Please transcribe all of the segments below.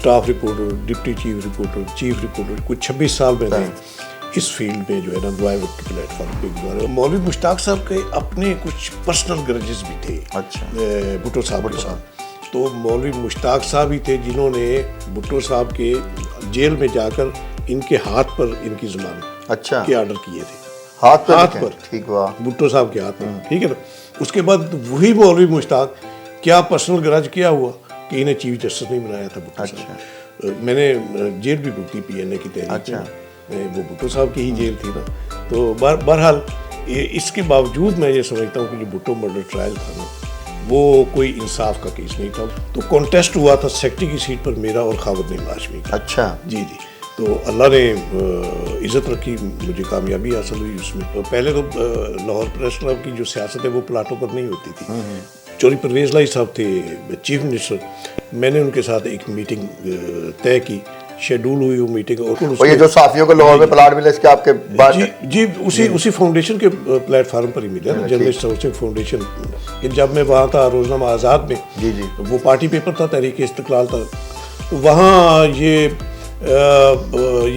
Staff reporter, deputy chief reporter, کچھ 26 سال میں نے اس فیلڈ میں جو ہے نا نوائے وقت کے پلیٹ فارم پہ گزارے. مولوی مشتاق صاحب کے اپنے کچھ پرسنل گرجز بھی تھے بھٹو صاحب کے ساتھ. تو مولوی مشتاق صاحب ہی تھے جنہوں نے بھٹو صاحب کے جیل میں جا کر ان کے ہاتھ پر ان کی ضمانت کے آرڈر کیے تھے. ہاتھ پر بھٹو صاحب کے ہاتھ میں, ٹھیک ہے نا. اس کے بعد وہی مولوی مشتاق کیا پرسنل گرج کیا ہوا کہ انہیں چیف جسٹس نہیں بنایا تھا بھٹو صاحب. میں نے جیل بھی بھگتی پی این اے کی تحریک میں, وہ بھٹو صاحب کی ہی جیل تھی نا. تو بہرحال اس کے باوجود میں یہ سمجھتا ہوں کہ جو بھٹو مرڈر ٹرائل تھا نا وہ کوئی انصاف کا کیس نہیں تھا. تو کانٹیسٹ ہوا تھا سیکٹری کی سیٹ پر میرا اور خاور نعیم ہاشمی کا. اچھا جی. تو اللہ نے عزت رکھی, مجھے کامیابی حاصل ہوئی اس میں. پہلے تو لاہور پریس کلب کی جو سیاست ہے وہ پلاٹوں پر نہیں ہوتی تھی. چوری پرویز لائی صاحب تھے چیف منسٹر, میں نے ان کے ساتھ ایک میٹنگ طے کی, شیڈول ہوئی وہ میٹنگ. اور یہ جو صحافیوں کو لاہور میں پلاٹ ملے اس کے آپ کے جی اسی فاؤنڈیشن کے پلیٹ فارم پر ہی ملے نا, جرنلسٹ ہاؤسنگ فاؤنڈیشن. جب میں وہاں تھا روزنامہ آزاد میں, وہ پارٹی پیپر تھا, تحریک استقلال تھا, وہاں یہ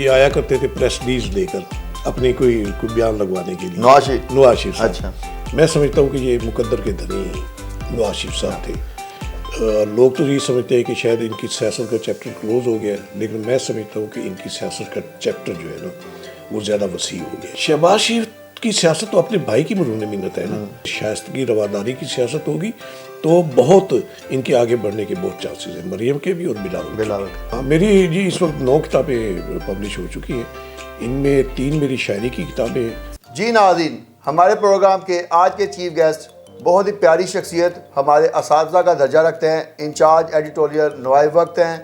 آیا کرتے تھے پریس ریلیز لے کر اپنی کوئی بیان لگوانے کے لیے. نواز شریف صاحب. میں سمجھتا ہوں کہ یہ مقدر کے دھنی نواز شریف صاحب تھے. لوگ تو یہ سمجھتے ہیں کہ شاید ان کی سیاست کا چیپٹر کلوز ہو گیا, لیکن میں سمجھتا ہوں کہ ان کی سیاست کا چیپٹر جو ہے نا وہ زیادہ وسیع ہو گیا. شہباز شریف کی سیاست تو اپنے بھائی کی مرہون منت ہے نا. شائستگی رواداری کی سیاست ہوگی تو بہت ان کے آگے بڑھنے کے بہت چانسز ہیں, مریم کے بھی اور بلاول. میری جی اس وقت 9 کتابیں پبلش ہو چکی ہیں, ان میں 3 میری شاعری کی کتابیں ہیں. جی ناظرین, ہمارے پروگرام کے آج کے چیف گیسٹ بہت ہی پیاری شخصیت, ہمارے اساتذہ کا درجہ رکھتے ہیں, انچارج ایڈیٹوریل نوائے وقت ہیں,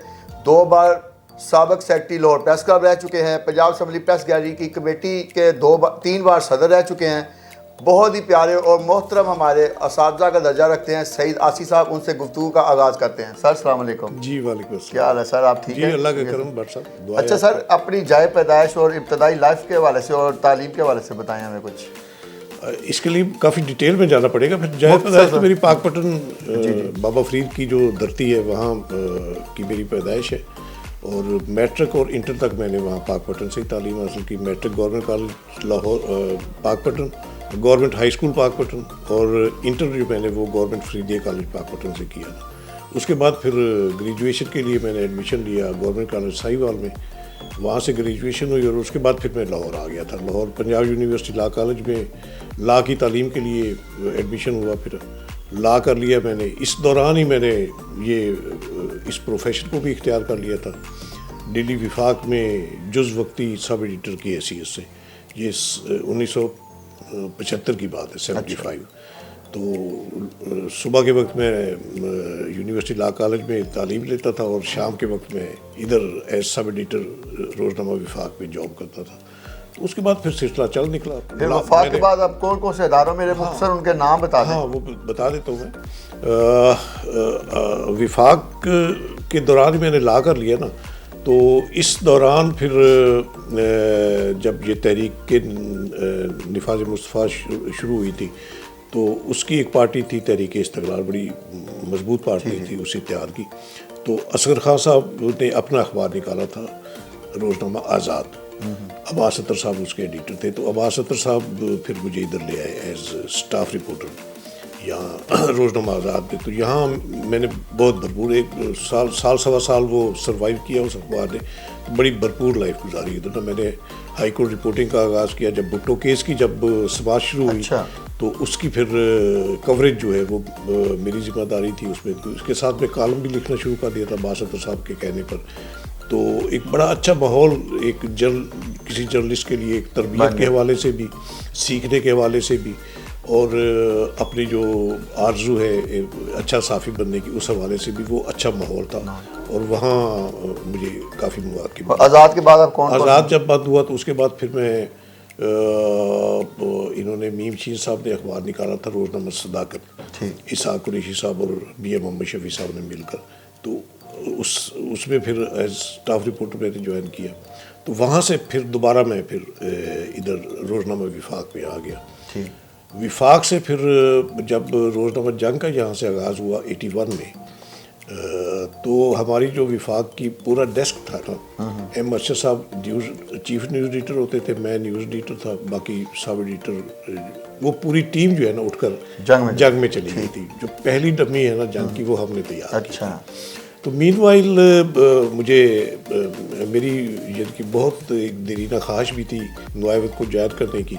2 بار سابق سیکرٹری لاہور پریس کلب رہ چکے ہیں, پنجاب اسمبلی پریس گیلری کی کمیٹی کے 3 بار صدر رہ چکے ہیں. بہت ہی پیارے اور محترم ہمارے اساتذہ کا درجہ رکھتے ہیں سعید آسی صاحب. ان سے گفتگو کا آغاز کرتے ہیں. سر السلام علیکم. جی وعلیکم السلام. کیا حال ہے سر, آپ ٹھیک ہیں؟ جی اللہ کا کرم بٹ صاحب. اچھا سر, اپنی جائے پیدائش اور ابتدائی لائف کے حوالے سے اور تعلیم کے حوالے سے بتائیں ہمیں کچھ. اس کے لیے کافی ڈیٹیل میں جانا پڑے گا. پھر جائے پیدائش تو میری پاک پٹن بابا فرید کی جو دھرتی ہے وہاں کی میری پیدائش ہے, اور میٹرک اور انٹر تک میں نے وہاں پاک پٹن سے ہی تعلیم حاصل کی. میٹرک گورنمنٹ کالج لاہور پاک پٹن, گورنمنٹ ہائی اسکول پاک پٹن, اور انٹر جو میں نے وہ گورنمنٹ فریدیہ کالج پاک پٹن سے کیا تھا. اس کے بعد پھر گریجویشن کے لیے میں نے ایڈمیشن لیا گورنمنٹ کالج ساہیوال میں, وہاں سے گریجویشن ہوئی, اور اس کے بعد پھر میں لاہور آ گیا تھا. Lahore Punjab university law college میں لا کی تعلیم کے لیے ایڈمیشن ہوا, پھر لا کر لیا میں نے. اس دوران ہی میں نے اس پروفیشن کو بھی اختیار کر لیا تھا. ڈیلی وفاق میں جز وقتی سب ایڈیٹر کی حیثیت سے, یہ 1975 کی بات ہے, 75. تو صبح کے وقت میں یونیورسٹی لا کالج میں تعلیم لیتا تھا, اور شام کے وقت میں ادھر ایز سب ایڈیٹر روزنامہ وفاق میں جاب کرتا تھا. تو اس کے بعد پھر سلسلہ چل نکلا. پھر وفاق کے بعد آپ کون سے اداروں میں, مختصر ان کے نام بتا دیں. ہاں وہ بتا دیتا ہوں میں. وفاق کے دوران میں نے لا کر لیا نا, تو اس دوران پھر جب یہ تحریک کے نفاذ مصطفیٰ شروع ہوئی تھی, تو اس کی ایک پارٹی تھی تحریک استقلال, بڑی مضبوط پارٹی تھی اسی تیار کی. تو اصغر خان صاحب نے اپنا اخبار نکالا تھا روزنامہ آزاد, عباس اطہر صاحب اس کے ایڈیٹر تھے. تو عباس اطہر صاحب پھر مجھے ادھر لے آئے ایز اسٹاف رپورٹر یہاں روزنامہ آزاد میں. تو یہاں میں نے بہت بھرپور 1 سال سوا سال وہ سروائیو کیا اس اخبار نے. بڑی بھرپور لائف گزاری ادھر. میں نے ہائی کورٹ رپورٹنگ کا آغاز کیا جب بھٹو کیس کی جب سماعت شروع ہوئی, تو اس کی پھر کوریج جو ہے وہ میری ذمہ داری تھی اس میں. تو اس کے ساتھ میں کالم بھی لکھنا شروع کر دیا تھا عباس اطہر صاحب کے کہنے پر. تو ایک بڑا اچھا ماحول ایک کسی جرنلسٹ کے لیے, ایک تربیت کے حوالے سے بھی, سیکھنے کے حوالے سے بھی, اور اپنی جو آرزو ہے اچھا صحافی بننے کی اس حوالے سے بھی وہ اچھا ماحول تھا. اور وہاں مجھے کافی مواقع. آزاد کے بعد آپ کون؟ آزاد جب بند ہوا تو اس کے بعد پھر میں انہوں نے میم شین صاحب نے اخبار نکالا تھا روزنامہ صداقت, اسحاق قریشی صاحب اور بی اے محمد شفیع صاحب نے مل کر. تو اس میں پھر ایز اسٹاف رپورٹر میں نے جوائن کیا. تو وہاں سے پھر دوبارہ میں پھر ادھر روزنامہ وفاق میں آ گیا. وفاق سے پھر جب روزنامہ جنگ کا یہاں سے آغاز ہوا 81 میں, تو ہماری جو وفاق کی پورا ڈیسک تھا نا، ایم ارشد صاحب چیف نیوز ایڈیٹر ہوتے تھے، میں نیوز ایڈیٹر تھا، باقی سب ایڈیٹر، وہ پوری ٹیم جو ہے نا اٹھ کر جنگ میں چلی گئی تھی. جو پہلی ڈمی ہے نا جنگ کی وہ ہم نے تیار کی. اچھا. تو مین وائل مجھے میری یعنی کہ بہت ایک دیرینہ خواہش بھی تھی نوائے وقت کو جوائن کرنے کی.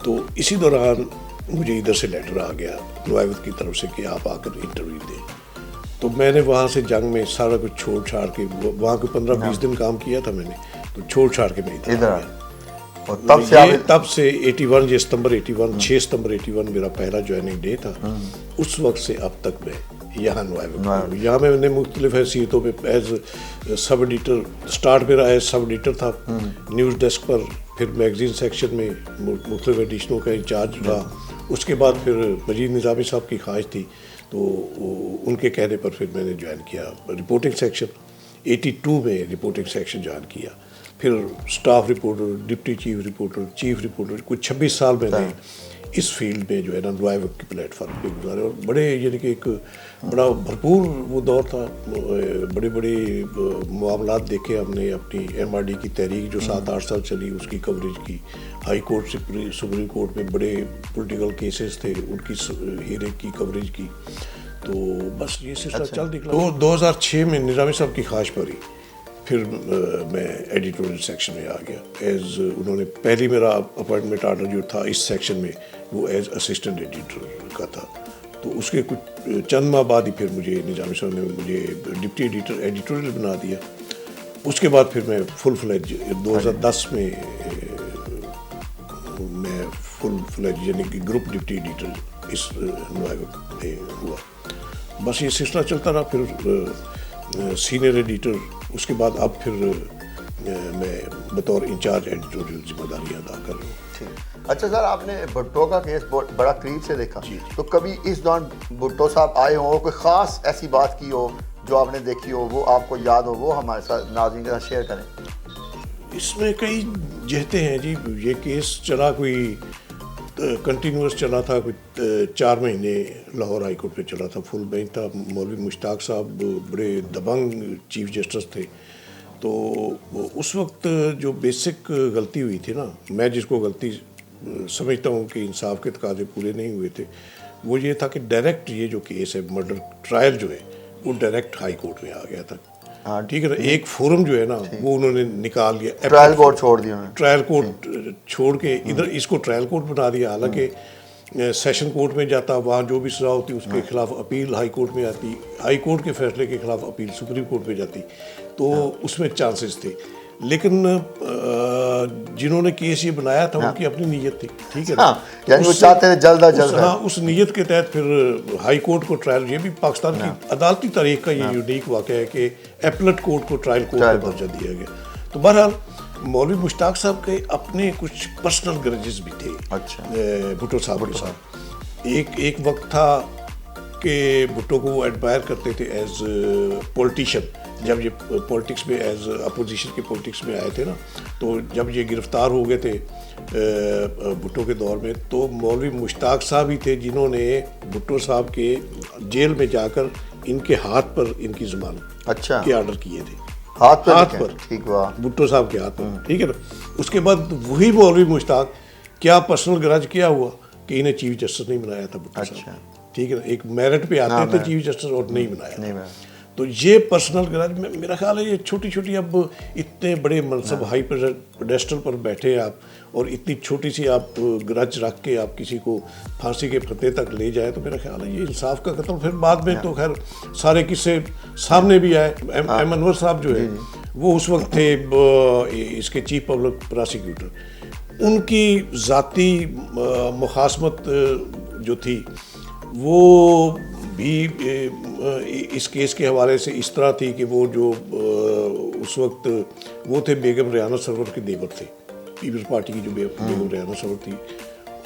تو اسی دوران مجھے ادھر سے لیٹر آ گیا نوائے وقت کی طرف سے کہ آپ آ کر انٹرویو دیں. تو میں نے وہاں سے جنگ میں سارا کچھ چھوڑ چھاڑ کے، وہاں کو 15-20 دن کام کیا تھا میں نے، تو چھوڑ چھاڑ کے میں ادھر آ گیا. تب سے 81 یہ ستمبر 81 6 ستمبر 81 میرا پہلا جوائننگ ڈے تھا. اس وقت سے اب تک میں یہاں نوائے، یہاں میں نے مختلف حیثیتوں پہ ایز سب ایڈیٹر، اسٹارٹ میرا ایز سب ایڈیٹر تھا نیوز ڈیسک پر، پھر میگزین سیکشن میں مختلف ایڈیشنوں کا انچارج رہا. اس کے بعد پھر مجید نظامی صاحب کی خواہش تھی تو ان کے کہنے پر پھر میں نے جوائن کیا رپورٹنگ سیکشن. 82 میں رپورٹنگ سیکشن جوائن کیا، پھر staff reporter, deputy chief reporter کچھ 26 سال میں نے اس فیلڈ میں جو ہے نا نوائے وقت کے پلیٹ فارم پہ گزارے. اور بڑے یعنی کہ ایک بڑا بھرپور وہ دور تھا. بڑے بڑے معاملات دیکھے ہم نے. اپنی ایم آر ڈی کی تحریک جو 7-8 سال چلی اس کی کوریج کی. ہائی کورٹ سے سپریم کورٹ میں بڑے پولیٹیکل کیسز تھے، ان کی ہیرنگ کی، کوریج کی. تو بس یہ سلسلہ چل نکلا. تو 2006 میں نظامی صاحب کی خواہش پڑی، پھر میں ایڈیٹوریل سیکشن میں آ گیا. ایز انہوں نے پہلی میرا اپوائنٹمنٹ آرڈر جو تھا اس سیکشن میں وہ ایز اسسٹنٹ ایڈیٹر کا تھا. تو اس کے کچھ چند ماہ بعد ہی پھر مجھے نظامی صاحب نے مجھے ڈپٹی ایڈیٹر ایڈیٹوریل بنا دیا. اس کے بعد پھر میں فل فلیج 2010 میں فل فلیج یعنی کہ گروپ ڈپٹی ایڈیٹر اس نوائے وقت میں ہوا. بس یہ سلسلہ چلتا رہا. پھر سینئر ایڈیٹر، اس کے بعد اب پھر میں بطور انچارج ایڈیٹوریل ذمہ داریاں ادا کر رہا ہوں. اچھا سر، آپ نے بھٹو کا کیس بڑا قریب سے دیکھا، تو کبھی اس دوران بھٹو صاحب آئے ہوں، کوئی خاص ایسی بات کی ہو جو آپ نے دیکھی ہو، وہ آپ کو یاد ہو، وہ ہمارے ساتھ ناظرین کے ساتھ شیئر کریں. اس میں کئی جہتیں ہیں جی. یہ کیس چلا کوئی کنٹینیوس چلا تھا، کوئی 4 مہینے لاہور ہائی کورٹ پہ چلا تھا. فل بینچ تھا. مولوی مشتاق صاحب بڑے دبنگ چیف جسٹس تھے. تو اس وقت جو بیسک غلطی ہوئی تھی نا، میں جس کو غلطی سمجھتا ہوں کہ انصاف کے تقاضے پورے نہیں ہوئے تھے، وہ یہ تھا کہ ڈائریکٹ یہ جو کیس ہے مرڈر ٹرائل جو ہے وہ ڈائریکٹ ہائی کورٹ میں آ گیا تھا. ٹھیک ہے نا. ایک فورم جو ہے نا وہ انہوں نے نکال دیا، ٹرائل کورٹ چھوڑ دیا، ٹرائل کورٹ چھوڑ کے ادھر اس کو ٹرائل کورٹ بنا دیا. حالانکہ سیشن کورٹ میں جاتا، وہاں جو بھی سزا ہوتی اس کے خلاف اپیل ہائی کورٹ میں آتی، ہائی کورٹ کے فیصلے کے خلاف اپیل سپریم کورٹ میں جاتی. تو اس میں چانسز تھے. لیکن جنہوں نے کیس یہ بنایا تھا ان کی اپنی نیت تھی. ٹھیک ہے نا. یعنی وہ چاہتے ہیں جلد از جلد. ہاں، اس نیت کے تحت پھر ہائی کورٹ کو ٹرائل، یہ بھی پاکستان کی عدالتی تاریخ کا یہ یونیک واقعہ ہے کہ ایپلٹ کورٹ کو ٹرائل کورٹ کا درجہ دیا گیا. تو بہرحال مولوی مشتاق صاحب کے اپنے کچھ پرسنل گرجز بھی تھے بھٹو صاحب کے ساتھ. ایک وقت تھا کہ بھٹو کو وہ ایڈمائر کرتے تھے ایز پولیٹیشین. جب یہ پولیٹکس میں ایز اپوزیشن کے پولیٹکس میں آئے تھے نا، تو جب یہ گرفتار ہو گئے تھے بھٹو کے دور میں، تو مولوی مشتاق صاحب ہی تھے جنہوں نے بھٹو صاحب کے جیل میں جا کر ان کے ہاتھ پر ان کی ضمانت کے آرڈر کیے تھے. ہاتھ پر بھٹو صاحب کے ہاتھ پر. ٹھیک ہے نا. اس کے بعد وہی مولوی مشتاق کیا پرسنل گرج کیا ہوا کہ انہیں چیف جسٹس نہیں بنایا تھا بھٹو صاحب. ٹھیک ہے نا. ایک میرٹ پہ آتے تھے چیف جسٹس اور نہیں بنایا. تو یہ پرسنل گرج میرا خیال ہے یہ چھوٹی چھوٹی، اب اتنے بڑے منصب ہائی پیڈسٹل پر بیٹھے آپ اور اتنی چھوٹی سی آپ گرج رکھ کے آپ کسی کو پھانسی کے پھندے تک لے جائے، تو میرا خیال ہے یہ انصاف کا قتل. پھر بعد میں تو خیر سارے قصے سامنے بھی آئے. ایم انور صاحب جو ہے وہ اس وقت تھے اس کے چیف پبلک پراسیکیوٹر. ان کی ذاتی مخاصمت جو تھی وہ بھی اس کیس کے حوالے سے اس طرح تھی کہ وہ جو اس وقت وہ تھے بیگم ریحانہ سرور کے دیور تھے، پیپلز پارٹی کی جو بیگم ریحانہ سرور تھی،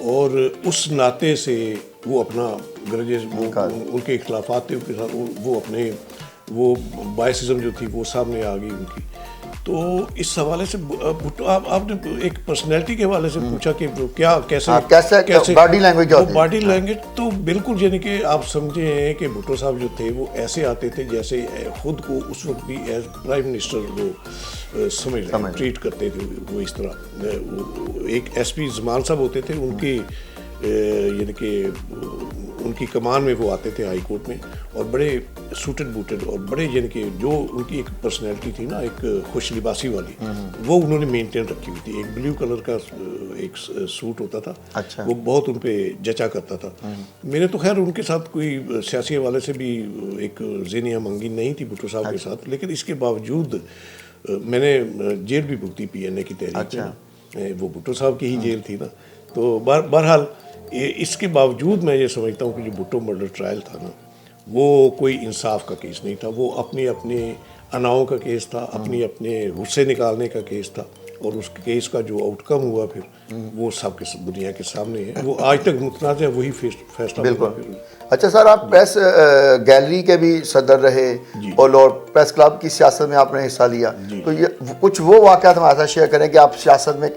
اور اس ناطے سے وہ اپنا گرجز ان کے اختلافات تھے ان کے ساتھ، وہ اپنے وہ بائسزم جو تھی وہ سامنے آ گئی ان کی. تو اس حوالے سے بھٹو آپ نے ایک پرسنالٹی کے حوالے سے پوچھا کہ کیا کیسے باڈی لینگویج ہوتی ہے. باڈی لینگویج تو بالکل یعنی کہ آپ سمجھے ہیں کہ بھٹو صاحب جو تھے وہ ایسے آتے تھے جیسے خود کو اس وقت بھی ایز پرائم منسٹر وہ سمجھ لیں ٹریٹ کرتے تھے. وہ اس طرح ایک ایس پی زمان صاحب ہوتے تھے, ان کی یعنی کہ ان کی کمان میں وہ آتے تھے ہائی کورٹ میں, اور بڑے سوٹڈ بوٹڈ اور بڑے یعنی کہ جو ان کی ایک پرسنالٹی تھی نا ایک خوش لباسی والی, وہ انہوں نے مینٹین رکھی ہوئی تھی. ایک بلیو کلر کا ایک سوٹ ہوتا تھا, وہ بہت ان پہ جچا کرتا تھا. میں نے تو خیر ان کے ساتھ کوئی سیاسی حوالے سے بھی ایک ذہنی ہم آہنگی نہیں تھی بھٹو صاحب کے ساتھ, لیکن اس کے باوجود میں نے جیل بھی بھگتی پی این اے کی تحریک میں. وہ بھٹو صاحب کی ہی جیل تھی نا. تو بہرحال اس کے باوجود میں یہ سمجھتا ہوں کہ جو بھٹو مرڈر ٹرائل تھا نا, وہ کوئی انصاف کا کیس نہیں تھا. وہ اپنے اناؤں کا کیس تھا, اپنے غصے نکالنے کا کیس تھا, اور اس کیس کا جو آؤٹ کم ہوا پھر وہ سب کے دنیا کے سامنے ہے. وہ آج تک متنازع ہے, وہی فیصلہ. بالکل. اچھا سر, آپ پریس گیلری کے بھی صدر رہے اور پریس کلب کی سیاست میں آپ نے حصہ لیا, تو یہ کچھ وہ واقعات ہمارے ساتھ شیئر کریں کہ آپ سیاست میں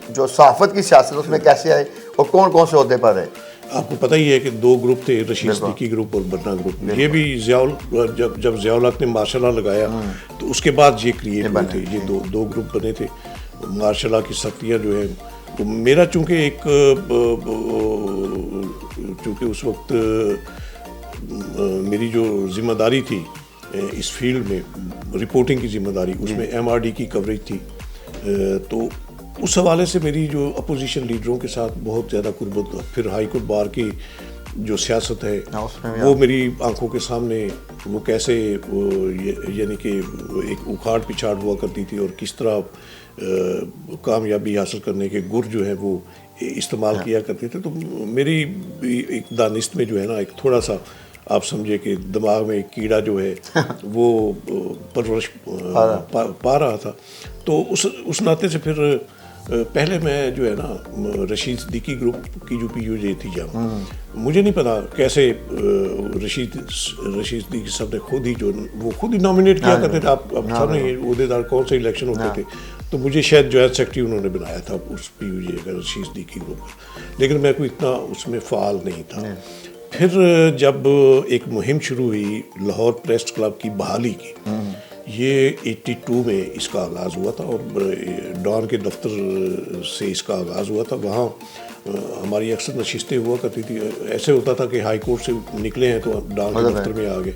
جو صحافت کی سیاست اس میں کیسے آئے اور کون کون سے عہدے پر رہے؟ آپ کو پتہ ہی ہے کہ دو گروپ تھے, رشید صدیقی گروپ اور بننا گروپ. یہ بھی جب ضیاء الحق نے مارشل لا لگایا تو اس کے بعد یہ کریٹ ہوئے تھے, یہ دو گروپ بنے تھے. مارشل لا کی سختیاں جو ہے, تو میرا چونکہ اس وقت میری جو ذمہ داری تھی اس فیلڈ میں, رپورٹنگ کی ذمہ داری, اس میں ایم آر ڈی کی کوریج تھی, تو اس حوالے سے میری جو اپوزیشن لیڈروں کے ساتھ بہت زیادہ قربت. پھر ہائی کورٹ بار کی جو سیاست ہے وہ میری آنکھوں کے سامنے, وہ کیسے یعنی کہ ایک اکھاڑ پچھاڑ ہوا کرتی تھی, اور کس طرح کامیابی حاصل کرنے کے گر جو ہے وہ استعمال کیا کرتے تھے. تو میری ایک دانست میں جو ہے نا ایک تھوڑا سا آپ سمجھے کہ دماغ میں ایک کیڑا جو ہے وہ پرورش پا رہا تھا. تو اس ناطے سے پھر پہلے میں جو ہے نا رشید صدیقی گروپ کی جو پی یو جے تھی, جب مجھے نہیں پتا کیسے رشید صدیقی صاحب نے خود ہی نامینیٹ کیا کرتے تھے. آپ سامنے عہدیدار کون سے الیکشن ہوتے تھے, تو مجھے شاید جوائنٹ سیکرٹری انہوں نے بنایا تھا اس پی یو جے کا, رشید صدیقی گروپ کا, لیکن میں کوئی اتنا اس میں فعال نہیں تھا. پھر جب ایک مہم شروع ہوئی لاہور پریس کلب کی بحالی کی, یہ 82 میں اس کا آغاز ہوا تھا, اور ڈان کے دفتر سے اس کا آغاز ہوا تھا. وہاں ہماری اکثر نشستیں ہوا کرتی تھی. ایسے ہوتا تھا کہ ہائی کورٹ سے نکلے ہیں تو ڈان کے دفتر میں آ گئے.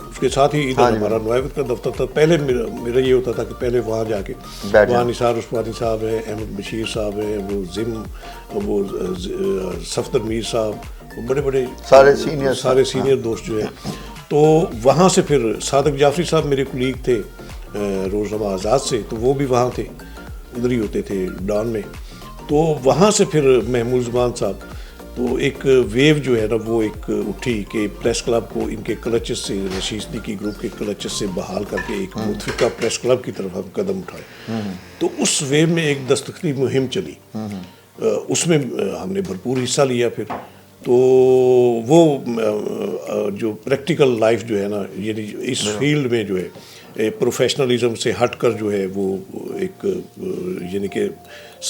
اس کے ساتھ ہی ادھر ہمارا نوائیوت کا دفتر تھا. پہلے میرا یہ ہوتا تھا کہ پہلے وہاں جا کے, وہاں نثار عثمانی صاحب ہیں, احمد بشیر صاحب ہیں, وہ صفدر میر صاحب, بڑے سارے سینئر دوست جو ہیں. تو وہاں سے پھر صادق جعفری صاحب میرے کولیگ تھے روزنامہ آزاد سے, تو وہ بھی وہاں تھے, ادھر ہی ہوتے تھے ڈان میں. تو وہاں سے پھر محمود زمان صاحب, تو ایک ویو جو ہے نا وہ ایک اٹھی کہ پریس کلب کو ان کے کلچس سے, رشید صدیقی گروپ کے کلچس سے بحال کر کے ایک متفقہ پریس کلب کی طرف ہم قدم اٹھائے. تو اس ویو میں ایک دستخطی مہم چلی, اس میں ہم نے بھرپور حصہ لیا. پھر تو وہ جو پریکٹیکل لائف جو ہے نا, یعنی اس فیلڈ میں جو ہے پروفیشنلزم سے ہٹ کر جو ہے وہ ایک یعنی کہ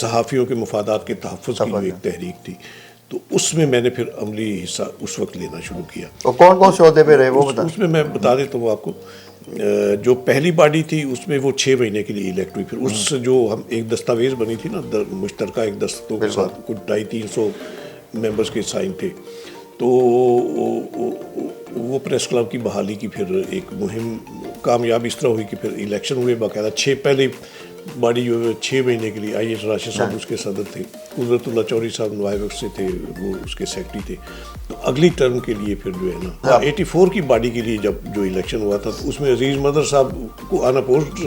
صحافیوں کے مفادات کے تحفظ کی جو ایک تحریک تھی, تو اس میں میں نے پھر عملی حصہ اس وقت لینا شروع کیا. اور کون کون سے عہدے پہ رہے وہ بتا؟ اس میں بتا دیتا ہوں آپ کو. جو پہلی باڈی تھی اس میں وہ 6 مہینے کے لیے الیکٹ ہوئی. پھر اس جو ہم ایک دستاویز بنی تھی نا مشترکہ ایک دستوں کے ساتھ, کچھ 250-300 ممبرز کے سائن تھے. تو وہ پریس کلب کی بحالی کی پھر ایک مہم کامیاب اس طرح ہوئی کہ پھر الیکشن ہوئے باقاعدہ. پہلی باڈی جو ہے 6 مہینے کے لیے آئی ایس راشد صاحب اس کے صدر تھے, قدرت اللہ چوری صاحب نوائب سے تھے, وہ اس کے سیکرٹری تھے. تو اگلی ٹرم کے لیے پھر جو ہے نا 84 کی باڈی کے لیے جب جو الیکشن ہوا تھا, تو اس میں عزیز مظہر صاحب کو اناپوزڈ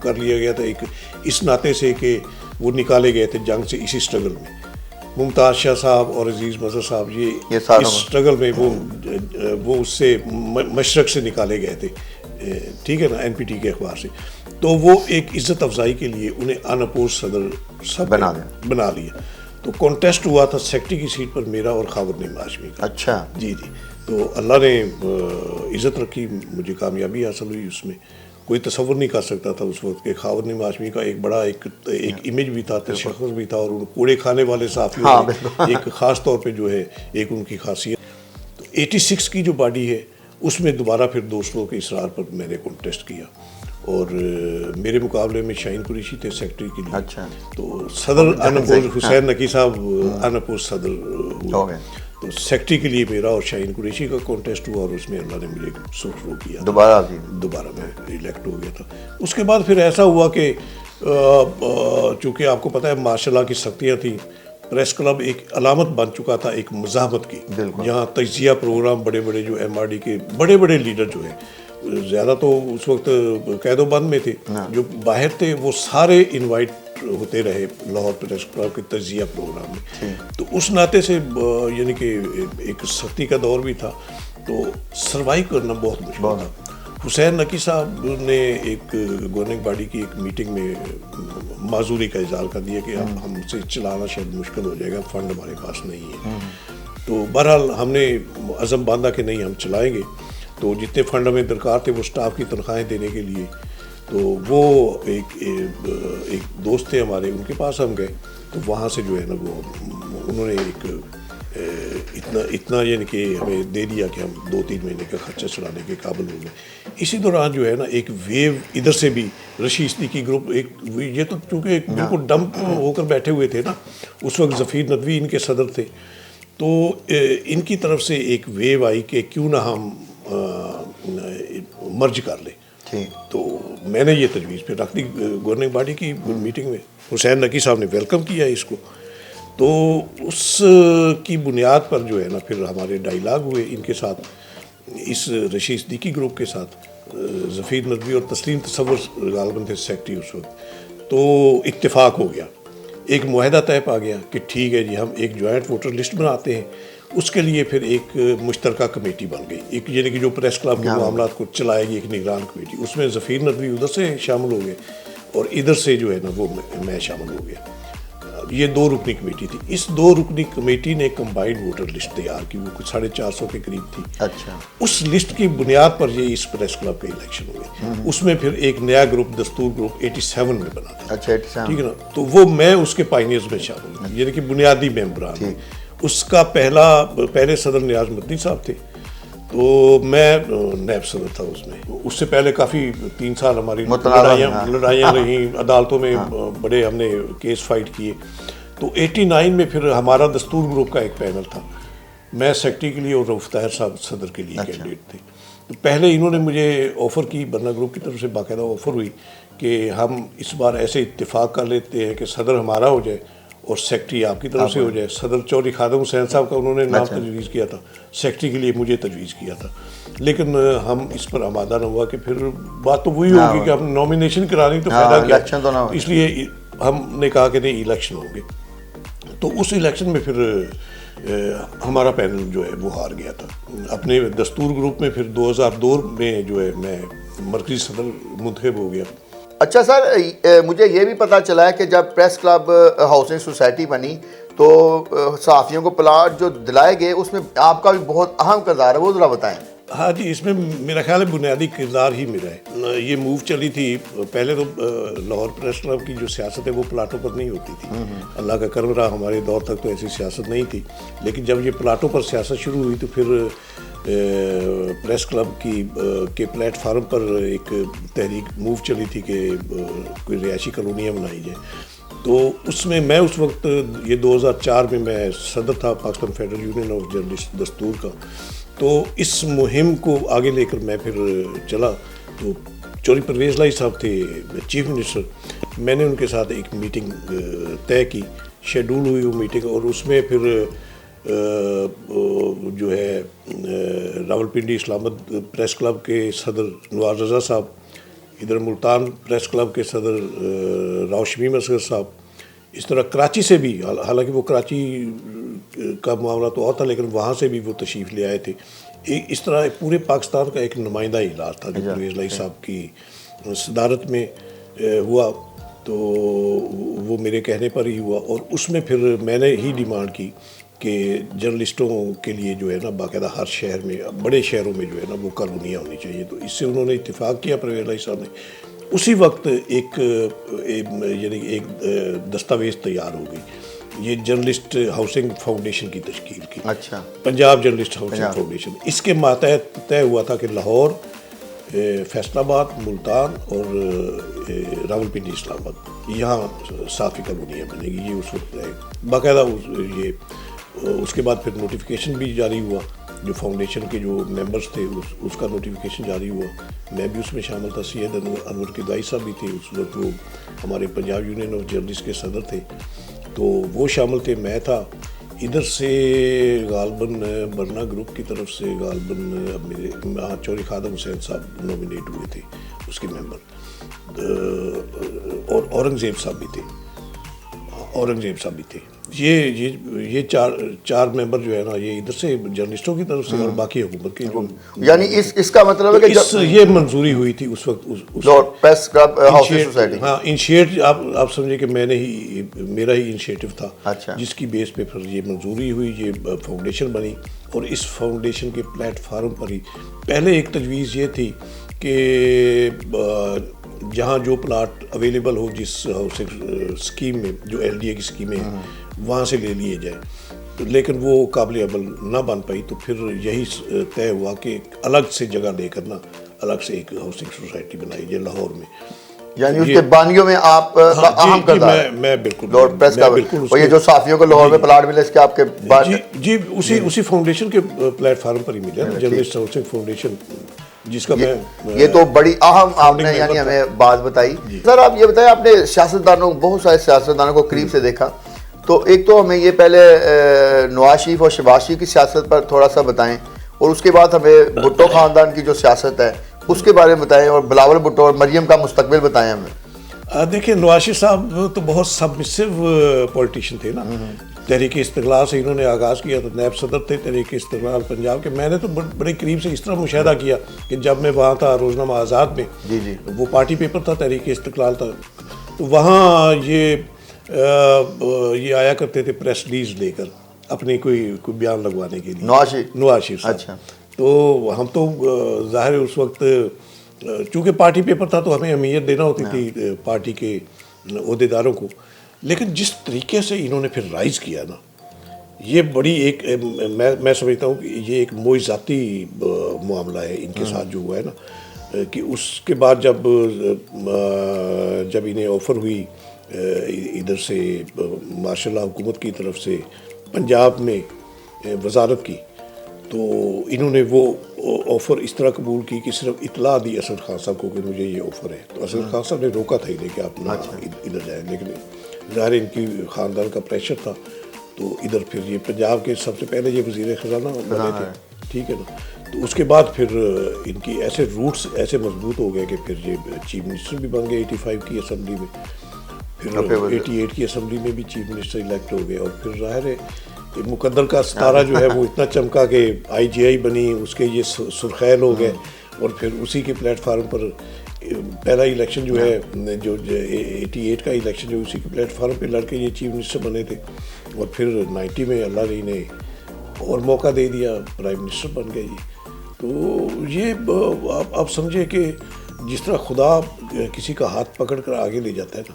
کر لیا گیا تھا, ایک اس ناطے سے کہ وہ نکالے گئے تھے جنگ سے اسی اسٹرگل میں. ممتاز شاہ صاحب اور عزیز مظہر صاحب یہ اس اسٹرگل میں وہ اس سے مشرق سے نکالے گئے تھے, ٹھیک ہے نا, این پی ٹی کے اخبار سے. تو وہ ایک عزت افزائی کے لیے انہیں اناپوز صدر سب بنا لیا. تو کانٹیسٹ ہوا تھا سیکرٹری کی سیٹ پر میرا اور خاور نعیم ہاشمی کا. اچھا جی. تو اللہ نے عزت رکھی, مجھے کامیابی حاصل ہوئی اس میں, کوئی تصور نہیں کر سکتا تھا اس وقت کہ خاور نعیم ہاشمی کا ایک بڑا ایک امیج بھی تھا، تشخص بھی تھا، اور ان کوڑے کھانے والے صحافیوں نے ایک خاص طور پہ جو ہے ایک ان کی خاصیت. تو 86 کی جو باڈی ہے اس میں دوبارہ پھر دوستوں کے اصرار پر میں نے کنٹیسٹ کیا، اور میرے مقابلے میں شاہین قریشی تھے سیکٹری کے لیے. اچھا. تو صدر انپور حسین نقی صاحب انپور صدر ہوئے، تو سیکٹری کے لیے میرا اور شاہین قریشی کا کانٹیسٹ ہوا، اور اس میں اللہ نے مجھے سرخرو کیا، دوبارہ میں الیکٹ ہو گیا تھا. اس کے بعد پھر ایسا ہوا کہ چونکہ آپ کو پتہ ہے ماشاء اللہ کی سختیاں تھیں، پریس کلب ایک علامت بن چکا تھا ایک مزاحمت کی، جہاں تجزیہ پروگرام بڑے بڑے جو ایم آر ڈی کے بڑے بڑے لیڈر جو ہیں، زیادہ تو اس وقت قید و بند میں تھے، جو باہر تھے وہ سارے انوائٹ ہوتے رہے لاہور پریس کلب کے تجزیہ پروگرام میں. تو اس ناطے سے یعنی کہ ایک سختی کا دور بھی تھا، تو سروائیو کرنا بہت مشکل تھا. حسین نقی صاحب نے ایک گورننگ باڈی کی ایک میٹنگ میں معذوری کا اظہار کر دیا کہ اب ہم سے چلانا شاید مشکل ہو جائے گا، فنڈ ہمارے پاس نہیں ہے. تو بہرحال ہم نے عزم باندھا کہ نہیں ہم چلائیں گے. تو جتنے فنڈ ہمیں درکار تھے وہ سٹاف کی تنخواہیں دینے کے لیے، تو وہ ایک دوست تھے ہمارے، ان کے پاس ہم گئے. تو وہاں سے جو ہے نا وہ انہوں نے ایک اتنا یعنی کہ ہمیں دے دیا کہ ہم 2-3 مہینے کا خرچہ چلانے کے قابل ہو گئے. اسی دوران جو ہے نا ایک ویو ادھر سے بھی رشید صدیقی گروپ، ایک یہ تو چونکہ بالکل ڈمپ ہو کر بیٹھے ہوئے تھے نا، اس وقت ظفیر ندوی ان کے صدر تھے، تو ان کی طرف سے ایک ویو آئی کہ کیوں نہ ہم مرج کر لیں. تو میں نے یہ تجویز پھر رکھ دی گورننگ باڈی کی میٹنگ میں. حسین نقی صاحب نے ویلکم کیا اس کو، تو اس کی بنیاد پر جو ہے نا پھر ہمارے ڈائیلاگ ہوئے ان کے ساتھ، اس رشید صدیقی گروپ کے ساتھ. ظفیر ندوی اور تسلیم تصور غالباً تھے سیکٹری اس وقت. تو اتفاق ہو گیا، ایک معاہدہ طے پا گیا کہ ٹھیک ہے جی ہم ایک جوائنٹ ووٹر لسٹ بناتے ہیں. اس کے لیے پھر ایک مشترکہ کمیٹی بن گئی، ایک یعنی کہ جو پریس کلب کے معاملات کو چلائے گی، ایک نگران کمیٹی. اس میں ظفیر ندوی ادھر سے شامل ہو گئے اور ادھر سے جو ہے نا وہ میں شامل ہو گیا. یہ 2 رکنی کمیٹی تھی. اس 2 رکنی کمیٹی نے کمبائنڈ ووٹر لسٹ تیار کی، وہ کچھ 450 کے قریب تھی. اچھا. اس لسٹ کی بنیاد پر یہ اس پریس کلب کے الیکشن ہوئے. اس میں پھر ایک نیا گروپ دستور گروپ 87 میں بنا تھا. اچھا 87. ٹھیک ہے نا. تو وہ میں اس کے پائنیئرز میں شامل ہوں، یعنی کہ بنیادی ممبران. اس کا پہلے صدر نیاز مدنی صاحب تھے، تو میں نیب صدر تھا اس میں. اس سے پہلے کافی 3 سال ہماری لڑائیاں رہیں عدالتوں میں، بڑے ہم نے کیس فائٹ کیے. تو 89 میں پھر ہمارا دستور گروپ کا ایک پینل تھا، میں سیکٹری کے لیے اور رؤف طاہر صاحب صدر کے لیے کینڈیڈیٹ تھے. تو پہلے انہوں نے مجھے آفر کی، برنا گروپ کی طرف سے باقاعدہ آفر ہوئی کہ ہم اس بار ایسے اتفاق کر لیتے ہیں کہ صدر ہمارا ہو جائے اور سیکٹری آپ کی طرف سے ہو جائے. صدر چودھری خادم حسین صاحب کا انہوں نے نام تجویز کیا تھا، سیکٹری کے لیے مجھے تجویز کیا تھا. لیکن ہم اس پر آمادہ نہ ہوا کہ پھر بات تو وہی ہوگی کہ ہم نامینیشن کرانی تو فائدہ کیا، اس لیے ہم نے کہا کہ نہیں الیکشن ہوں گے. تو اس الیکشن میں پھر ہمارا پینل جو ہے وہ ہار گیا تھا. اپنے دستور گروپ میں پھر 2002 میں جو ہے میں مرکزی صدر منتخب ہو گیا. اچھا سر، مجھے یہ بھی پتہ چلا ہے کہ جب پریس کلب ہاؤسنگ سوسائٹی بنی تو صحافیوں کو پلاٹ جو دلائے گئے اس میں آپ کا بھی بہت اہم کردار ہے، وہ ذرا بتائیں. ہاں جی، اس میں میرا خیال ہے بنیادی کردار ہی میرا ہے. یہ موو چلی تھی پہلے تو لاہور پریس کلب کی جو سیاست ہے وہ پلاٹوں پر نہیں ہوتی تھی. اللہ کا کرم رہا ہمارے دور تک تو ایسی سیاست نہیں تھی، لیکن جب یہ پلاٹوں پر سیاست شروع ہوئی تو پھر پریس کلب کے پلیٹ فارم پر ایک تحریک موو چلی تھی کہ کوئی رہائشی کالونیاں بنائی جائیں. تو اس میں اس وقت یہ 2004 میں صدر تھا Pakistan federal union of journalist دستور کا. تو اس مہم کو آگے لے کر میں پھر چلا. تو چودھری پرویز لائی صاحب تھے چیف منسٹر، میں نے ان کے ساتھ ایک میٹنگ طے کی، شیڈول ہوئی وہ میٹنگ، اور اس میں پھر جو ہے راولپنڈی اسلام آباد پریس کلب کے صدر نواز رضا صاحب، ادھر ملتان پریس کلب کے صدر راؤ شمیم اصغر صاحب، اس طرح کراچی سے بھی، حالانکہ وہ کراچی کا معاملہ تو اور تھا لیکن وہاں سے بھی وہ تشریف لے آئے تھے. اس طرح پورے پاکستان کا ایک نمائندہ اجلاس تھا جو پرویز لائی صاحب کی صدارت میں ہوا. تو وہ میرے کہنے پر ہی ہوا، اور اس میں پھر میں نے ہی ڈیمانڈ کی کہ جرنلسٹوں کے لیے جو ہے نا باقاعدہ ہر شہر میں بڑے شہروں میں جو ہے نا وہ کالونیاں ہونی چاہیے. تو اس سے انہوں نے اتفاق کیا پرویز الہی صاحب نے. اسی وقت یعنی ایک دستاویز تیار ہو گئی, یہ جرنلسٹ ہاؤسنگ فاؤنڈیشن کی تشکیل کی. اچھا, پنجاب جرنلسٹ ہاؤسنگ فاؤنڈیشن. اس کے ماتحت طے ہوا تھا کہ لاہور, فیصل آباد, ملتان اور راولپنڈی, اسلام آباد, یہاں صافی کالونیاں بنے گی. یہ اس وقت باقاعدہ یہ اس کے بعد پھر نوٹیفیکیشن بھی جاری ہوا. جو فاؤنڈیشن کے جو ممبرس تھے اس کا نوٹیفیکیشن جاری ہوا. میں بھی اس میں شامل تھا. سید انور قدائی صاحب بھی تھے اس وقت, وہ ہمارے پنجاب یونین آف جرنلسٹ کے صدر تھے, تو وہ شامل تھے. میں تھا. ادھر سے غالباً برنا گروپ کی طرف سے غالباً میرے چوری خادم حسین صاحب نومینیٹ ہوئے تھے اس کے ممبر, اور اورنگزیب صاحب بھی تھے. یہ چار ممبر جو ہے نا یہ ادھر سے جرنلسٹوں کی طرف سے اور باقی حکومت کے. یعنی اس کا مطلب ہے کہ یہ منظوری ہوئی تھی اس وقت. پریس کلب ہاؤسنگ سوسائٹی, ہاں, انیشیٹ آپ سمجھے کہ میرا ہی انیشیٹو تھا. اچھا, جس کی بیس پہ پھر یہ منظوری ہوئی, یہ فاؤنڈیشن بنی. اور اس فاؤنڈیشن کے پلیٹ فارم پر ہی پہلے ایک تجویز یہ تھی کہ جہاں جو پلاٹ اویلیبل ہو جس ہاؤسنگ اسکیم میں, جو ایل ڈی اے کی اسکیمیں ہیں, وہاں سے لے لیے جائیں. لیکن وہ قابل عمل نہ بن پائی. تو پھر یہی طے ہوا کہ الگ سے جگہ لے کر نا الگ سے ایک ہاؤسنگ سوسائٹی بنائی جائے لاہور میں. یعنی اس کے بانیوں میں آپ اہم کردار. میں بالکل لارڈ پریس کا, اور یہ جو صحافیوں کو لاہور میں پلاٹ ملے اس کے آپ کے جی اسی فاؤنڈیشن کے پلیٹ فارم پر ہی ملے نا, جرنلسٹ ہاؤسنگ فاؤنڈیشن, جس کا میں یہ تو بڑی اہم آپ نے یعنی ہمیں بات بتائی. سر آپ یہ بتائیں, آپ نے سیاستدانوں, بہت سارے سیاستدانوں کو قریب سے دیکھا, تو ایک تو ہمیں یہ پہلے نواز شریف اور شہباز شریف کی سیاست پر تھوڑا سا بتائیں, اور اس کے بعد ہمیں بھٹو خاندان کی جو سیاست ہے اس کے بارے میں بتائیں, اور بلاول بھٹو اور مریم کا مستقبل بتائیں ہمیں. دیکھیں, نواز شریف صاحب تو بہت سبمسو پولیٹیشین تھے نا. تحریک استقلال سے انہوں نے آغاز کیا تو نیب صدر تھے تحریک استقلال پنجاب کے. میں نے تو بڑے قریب سے اس طرح مشاہدہ کیا کہ جب میں وہاں تھا روزنامہ آزاد میں, وہ پارٹی پیپر تھا, تحریک استقلال تھا, تو وہاں یہ آیا کرتے تھے پریس ریلیز لے کر اپنے کوئی بیان لگوانے کے لیے, نواز شریف صاحب. اچھا, تو ہم تو ظاہر ہے اس وقت چونکہ پارٹی پیپر تھا تو ہمیں اہمیت دینا ہوتی تھی پارٹی کے عہدیداروں کو. لیکن جس طریقے سے انہوں نے پھر رائز کیا نا, یہ بڑی ایک میں سمجھتا ہوں کہ یہ ایک معجزاتی معاملہ ہے ان کے ساتھ جو ہوا ہے نا. کہ اس کے بعد جب انہیں آفر ہوئی ادھر سے ماشاء اللہ حکومت کی طرف سے پنجاب میں وزارت کی, تو انہوں نے وہ آفر اس طرح قبول کی کہ صرف اطلاع دی اسد خان صاحب کو کہ مجھے یہ آفر ہے. تو اسد خان صاحب نے روکا تھا انہیں کہ آپ نہ ادھر جائیں, لیکن ظاہر ان کی خاندان کا پریشر تھا. تو ادھر پھر یہ پنجاب کے سب سے پہلے یہ وزیر خزانہ بنے تھے, ٹھیک ہے نا. تو اس کے بعد پھر ان کی ایسے روٹس ایسے مضبوط ہو گئے کہ پھر یہ چیف منسٹر بھی بن گئے 85 کی اسمبلی میں, پھر 88 کی اسمبلی میں بھی چیف منسٹر الیکٹ ہو گئے. اور پھر ظاہر ہے مقدر کا ستارہ جو ہے وہ اتنا چمکا کہ آئی جی آئی بنی, اس کے یہ سرخیل ہو گئے. اور پھر اسی کے پلیٹ فارم پر پہلا الیکشن جو ہے جو 88 کا الیکشن جو اسی کے پلیٹ فارم پہ لڑ کے یہ چیف منسٹر بنے تھے. اور پھر 90 میں اللہ نے انہیں اور موقع دے دیا, پرائم منسٹر بن گئے جی. تو یہ آپ سمجھے کہ جس طرح خدا کسی کا ہاتھ پکڑ کر آگے لے جاتا ہے نا,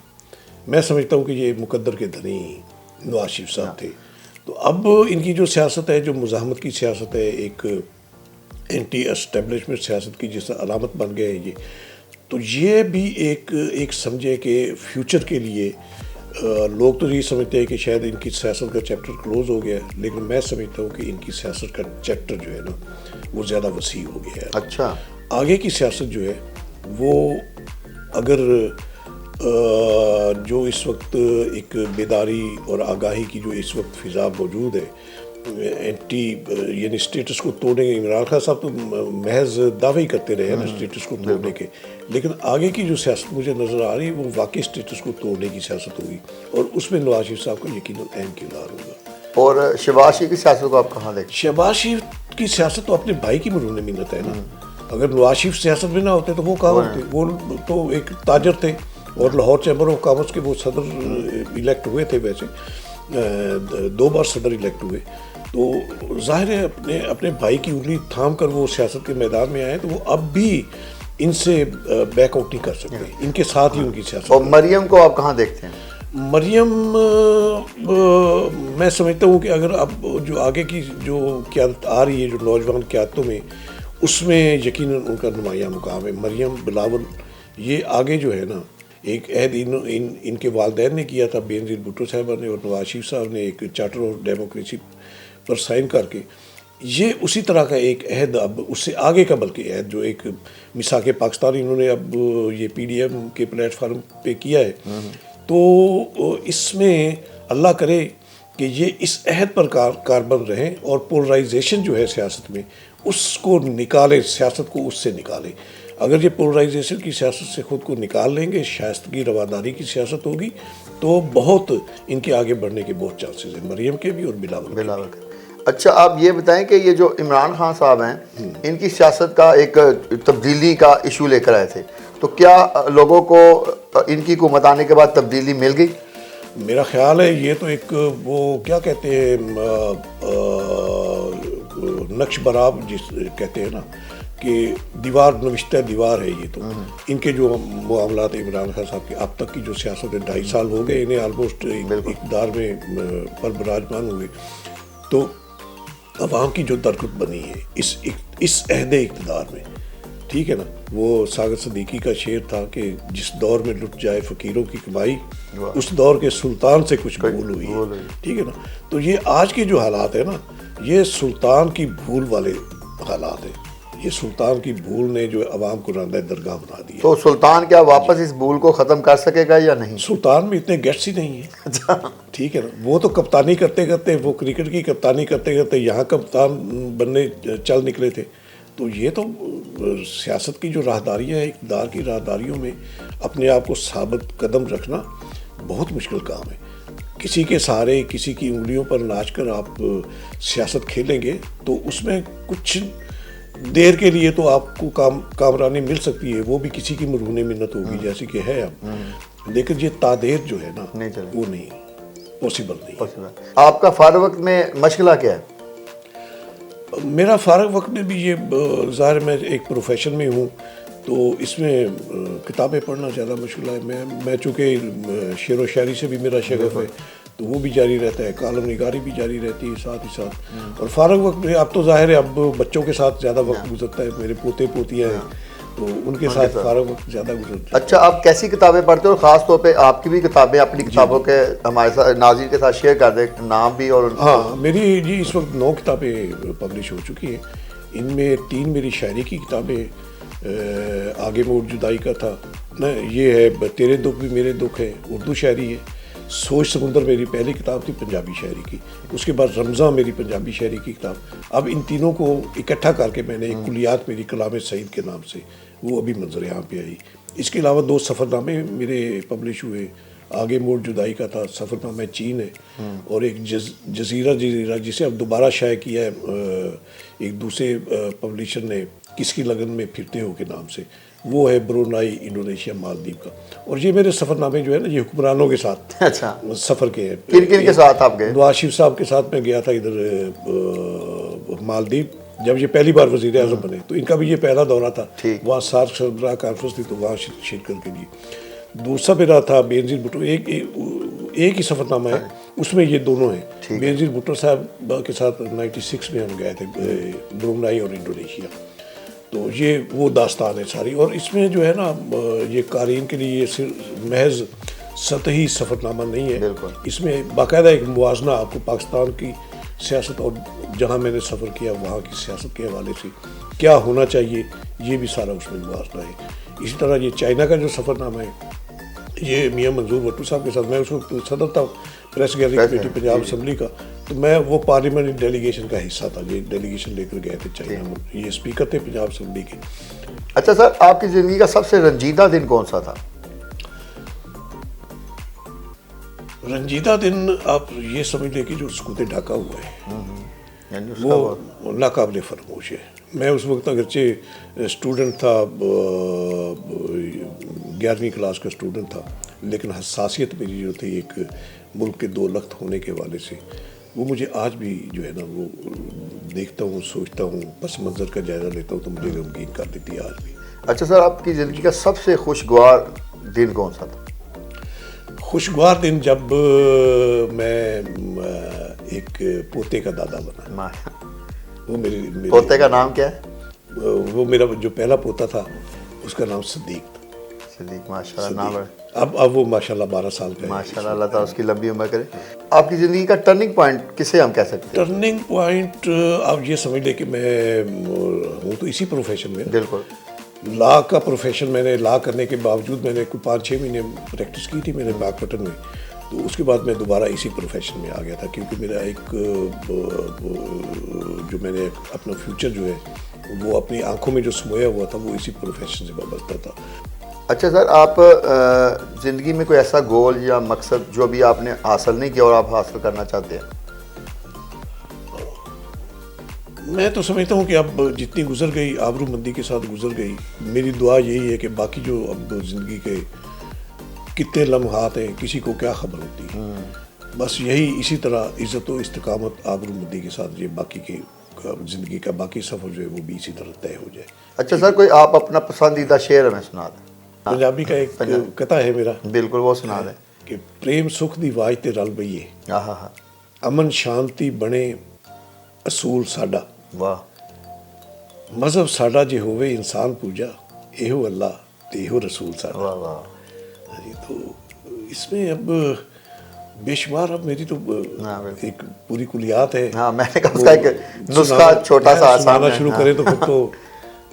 میں سمجھتا ہوں کہ یہ مقدر کے دھنی نواز شریف صاحب تھے. تو اب ان کی جو سیاست ہے, جو مزاحمت کی سیاست ہے, ایک اینٹی اسٹیبلشمنٹ سیاست کی جس طرح علامت بن گئے ہیں یہ, تو یہ بھی ایک سمجھے کہ فیوچر کے لیے لوگ تو یہ سمجھتے ہیں کہ شاید ان کی سیاست کا چیپٹر کلوز ہو گیا ہے, لیکن میں سمجھتا ہوں کہ ان کی سیاست کا چیپٹر جو ہے نا وہ زیادہ وسیع ہو گیا ہے. اچھا, آگے کی سیاست جو ہے وہ اگر جو اس وقت ایک بیداری اور آگاہی کی جو اس وقت فضا موجود ہے, اینٹی یعنی اسٹیٹس کو توڑنے کے, عمران خان صاحب تو محض دعوے ہی کرتے رہے نا اسٹیٹس کو توڑنے کے, لیکن آگے کی جو سیاست مجھے نظر آ رہی ہے وہ واقعی اسٹیٹس کو توڑنے کی سیاست ہوگی, اور اس میں نواز شریف صاحب کا یقیناً اہم کردار ہوگا. اور شہباز شریف کی سیاست کو آپ کہاں دیکھیں؟ شہباز شریف کی سیاست تو اپنے بھائی کی مرہون منت ہے نا. اگر نواز شریف سیاست میں نہ ہوتے تو وہ کہاں ہوتے؟ وہ تو ایک تاجر تھے اور لاہور چیمبر آف کامرس کے وہ صدر الیکٹ ہوئے تھے ویسے, 2 بار صدر الیکٹ ہوئے، تو ظاہر ہے اپنے بھائی کی انگلی تھام کر وہ سیاست کے میدان میں آئے، تو وہ اب بھی ان سے بیک آؤٹ نہیں کر سکتے، ان کے ساتھ ہی ان کی سیاست۔ اور مریم کو آپ کہاں دیکھتے ہیں؟ مریم میں سمجھتا ہوں کہ اگر اب جو آگے کی جو قیادت آ رہی ہے جو نوجوان قیادتوں میں، اس میں یقیناً ان کا نمایاں مقام ہے۔ مریم، بلاول، یہ آگے جو ہے نا، ایک عہد ان کے والدین نے کیا تھا، بینظیر بھٹو صاحبہ نے اور نواز شریف صاحب نے، ایک چارٹر آف ڈیموکریسی پر سائن کر کے، یہ اسی طرح کا ایک عہد اب اس سے آگے کا بلکہ عہد جو ایک میثاق پاکستان انہوں نے اب یہ پی ڈی ایم کے پلیٹ فارم پہ کیا ہے، تو اس میں اللہ کرے کہ یہ اس عہد پر کاربند رہیں اور پولرائزیشن جو ہے سیاست میں اس کو نکالیں، سیاست کو اس سے نکالیں۔ اگر یہ پولرائزیشن کی سیاست سے خود کو نکال لیں گے، شائستگی رواداری کی سیاست ہوگی، تو بہت ان کے آگے بڑھنے کے بہت چانسز ہیں، مریم کے بھی اور بلاول کے۔ اچھا، آپ یہ بتائیں کہ یہ جو عمران خان صاحب ہیں، ان کی سیاست کا ایک تبدیلی کا ایشو لے کر آئے تھے، تو کیا لوگوں کو ان کی حکومت آنے کے بعد تبدیلی مل گئی؟ میرا خیال ہے یہ تو ایک وہ کیا کہتے ہیں نقش برآب جس کہتے ہیں نا، کہ دیوار نوشتہ دیوار ہے یہ تو ان کے جو معاملات عمران خان صاحب کے اب تک کی جو سیاست ہے، 2.5 سال ہو گئے انہیں آلموسٹ اقتدار میں پر براجمان ہوئے، تو عوام کی جو درگت بنی ہے اس عہد اقتدار میں، ٹھیک ہے نا، وہ ساگر صدیقی کا شعر تھا کہ جس دور میں لٹ جائے فقیروں کی کمائی، اس دور کے سلطان سے کچھ بھول ہوئی ہے، ٹھیک ہے نا۔ تو یہ آج کے جو حالات ہیں نا، یہ سلطان کی بھول والے حالات ہیں، یہ سلطان کی بھول نے جو عوام کو راندہ درگاہ بنا دیا۔ تو سلطان کیا واپس اس بھول کو ختم کر سکے گا یا نہیں؟ سلطان میں اتنے گیٹس ہی نہیں ہیں، ٹھیک ہے نا، وہ تو کپتانی کرتے کرتے، وہ کرکٹ کی کپتانی کرتے کرتے یہاں کپتان بننے چل نکلے تھے، تو یہ تو سیاست کی جو راہداریاں ہیں، اقتدار کی راہداریوں میں اپنے آپ کو ثابت قدم رکھنا بہت مشکل کام ہے۔ کسی کے سہارے، کسی کی انگلیوں پر ناچ کر آپ سیاست کھیلیں گے تو اس میں کچھ دیر کے لیے تو آپ کو کامرانی مل سکتی ہے، وہ بھی کسی کی مرہون منت ہوگی جیسی کہ ہے اب، لیکن یہ تادیر جو ہے نا وہ نہیں پاسبل نہیں۔ آپ کا فارغ وقت میں مشغلہ کیا ہے؟ میرا فارغ وقت میں بھی یہ ظاہر میں ایک پروفیشن میں ہوں، تو اس میں کتابیں پڑھنا زیادہ مشکل ہے۔ میں چونکہ شعر و شاعری سے بھی میرا شغف ہے تو وہ بھی جاری رہتا ہے، کالم نگاری بھی جاری رہتی ہے ساتھ ہی ساتھ، اور فارغ وقت میں اب تو ظاہر ہے اب بچوں کے ساتھ زیادہ وقت گزرتا ہے، میرے پوتے پوتیاں ہیں تو ان کے ساتھ فارغ وقت زیادہ گزرتا ہے۔ اچھا، آپ کیسی کتابیں پڑھتے ہو، اور خاص طور پہ آپ کی بھی کتابیں اپنی کتابوں کے ہمارے ساتھ ناظرین کے ساتھ شیئر کر دیں، نام بھی اور ہاں، میری جی اس وقت 9 کتابیں پبلش ہو چکی ہیں، ان میں 3 میری شاعری کی کتابیں، آگے موڑ جدائی کا تھا، یہ ہے تیرے دکھ بھی میرے دکھ ہے، اردو شاعری ہے، سوچ سمندر میری پہلی کتاب تھی پنجابی شاعری کی، اس کے بعد رمضان میری پنجابی شاعری کی کتاب، اب ان تینوں کو اکٹھا کر کے میں نے ایک کلیات میری کلام سعید کے نام سے، وہ ابھی منظر عام پہ آئی۔ اس کے علاوہ 2 سفر نامے میرے پبلش ہوئے، آگے موڑ جدائی کا تھا، سفر نامہ چین ہے، اور ایک جزیرہ جسے اب دوبارہ شائع کیا ہے ایک دوسرے پبلشر نے، کس کی لگن میں پھرتے ہو کے نام سے، وہ ہے برونائی، انڈونیشیا، مالدیپ کا۔ اور یہ میرے سفر نامے جو ہے نا، یہ حکمرانوں کے ساتھ اچھا سفر کے ہیں۔ کن کن کے ساتھ آپ گئے؟ نواز شریف صاحب کے ساتھ میں گیا تھا ادھر مالدیپ، جب یہ پہلی بار وزیر اعظم بنے تو ان کا بھی یہ پہلا دورہ تھا، وہاں سارک سربراہ کانفرنس تھی تو وہاں شرکت کے لیے۔ دوسرا میرا تھا بینظیر بھٹو، ایک ہی سفر نامہ ہے، اس میں یہ دونوں ہیں۔ بینظیر بھٹو صاحب کے ساتھ 96 میں ہم گئے تھے برونائی اور انڈونیشیا، تو یہ وہ داستان ہے ساری، اور اس میں جو ہے نا یہ قارئین کے لیے یہ صرف محض سطحی سفر نامہ نہیں ہے، اس میں باقاعدہ ایک موازنہ آپ کو پاکستان کی سیاست اور جہاں میں نے سفر کیا وہاں کی سیاست کے حوالے سے کیا ہونا چاہیے، یہ بھی سارا اس میں موازنہ ہے۔ اسی طرح یہ چائنا کا جو سفر نامہ ہے، یہ میاں منظور بھٹو صاحب کے ساتھ، میں اس وقت صدر تھا press gallery committee Punjab assembly کا، تو میں وہ پارلیمنٹ ڈیلیگیشن کا حصہ تھا، یہ ڈیلیگیشن لے کر گئے تھے چائنا میں، یہ اسپیکر تھے پنجاب اسمبلی کے۔ اچھا سر، آپ کی زندگی کا سب سے رنجیدہ دن کون سا تھا؟ رنجیدہ دن آپ یہ سمجھ لیں کہ جو سکوت ڈھاکہ ہوا ہے وہ ناقابل فراموش ہے۔ میں اس وقت اگرچہ اسٹوڈنٹ تھا، 11ویں کلاس کا اسٹوڈنٹ تھا، لیکن حساسیت میری جو تھی ایک ملک کے 2 لخت ہونے کے حوالے سے، وہ مجھے آج بھی جو ہے نا وہ دیکھتا ہوں، سوچتا ہوں، پس منظر کا جائزہ لیتا ہوں تو مجھے غمگین کر دیتی ہے آج بھی۔ اچھا سر، آپ کی زندگی کا سب سے خوشگوار دن کون سا تھا؟ خوشگوار دن جب میں ایک پوتے کا دادا بنا۔ وہ میرے پوتے کا نام کیا ہے؟ وہ میرا جو پہلا پوتا تھا اس کا نام صدیق تھا۔ صدیق، ماشاء اللہ نام ہے۔ اب وہ ماشاءاللہ 12 سال کا ہے۔ ماشاء اللہ، اللہ تعالیٰ اس کی لمبی عمر کرے۔ آپ کی زندگی کا ٹرننگ پوائنٹ کسے ہم کہہ سکتے ہیں؟ ٹرننگ پوائنٹ آپ یہ سمجھ لیں کہ میں ہوں تو اسی پروفیشن میں، بالکل لا کا پروفیشن۔ میں نے لا کرنے کے باوجود میں نے کوئی 5-6 مہینے پریکٹس کی تھی میں نے باغ پٹن میں، تو اس کے بعد میں دوبارہ اسی پروفیشن میں آ گیا تھا، کیونکہ میرا ایک جو میں نے اپنا فیوچر جو ہے وہ اپنی آنکھوں میں جو سمویا ہوا تھا وہ اسی پروفیشن سے وابستہ تھا۔ اچھا سر، آپ زندگی میں کوئی ایسا گول یا مقصد جو بھی آپ نے حاصل نہیں کیا اور آپ حاصل کرنا چاہتے ہیں؟ میں تو سمجھتا ہوں کہ اب جتنی گزر گئی آبرو مندی کے ساتھ گزر گئی۔ میری دعا یہی ہے کہ باقی جو اب زندگی کے کتنے لمحات ہیں کسی کو کیا خبر ہوتی، بس یہی اسی طرح عزت و استقامت آبرو مندی کے ساتھ یہ باقی کی زندگی کا باقی سفر جو ہے وہ بھی اسی طرح طے ہو جائے۔ اچھا سر، کوئی آپ اپنا پسندیدہ شعر ہمیں سنا دیں۔ پنجابی کا ایک کتا ہے میرا، بالکل وہ سنا دیں کہ پریم سکھ دی واج تے رل بئیے، ہاں ہاں، امن شانتی بنے اصول ساڈا، واہ، مذہب ساڈا جے ہوئے انسان پوجا، ایہو اللہ تے ایہو رسول ساڈا۔ واہ واہ، جی، تو اس میں اب بے شمار اب میری تو ایک پوری کلیات ہے۔ ہاں میں نے کہا اس کا ایک نسخہ چھوٹا سا آسان سنانا شروع کریں تو پھر تو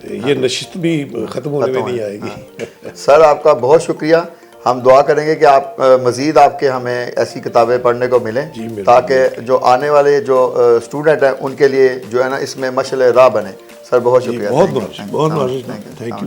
یہ نشست بھی ختم ہونے میں نہیں آئے گی۔ سر آپ کا بہت شکریہ، ہم دعا کریں گے کہ آپ مزید آپ کے ہمیں ایسی کتابیں پڑھنے کو ملیں تاکہ جو آنے والے جو اسٹوڈنٹ ہیں ان کے لیے جو ہے نا اس میں مشعل راہ بنے۔ سر بہت شکریہ، بہت بہت thank you.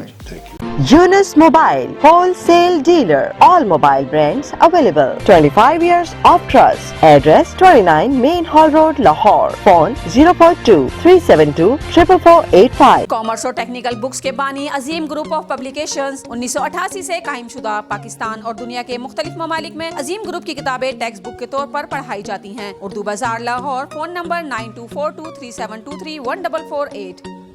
Yunus Mobile, wholesale dealer. All mobile brands available. 25 years of trust. Address 29 Main Hall Road, Lahore. Phone 042-372-44485. Commerce اور ٹیکنیکل بکس کے بانی عظیم گروپ آف پبلیکیشنز 1988 سے قائم شدہ، پاکستان اور دنیا کے مختلف ممالک میں عظیم گروپ کی کتابیں ٹیکسٹ بک کے طور پر پڑھائی جاتی ہیں۔ اردو بازار لاہور، فون نمبر 924237231448۔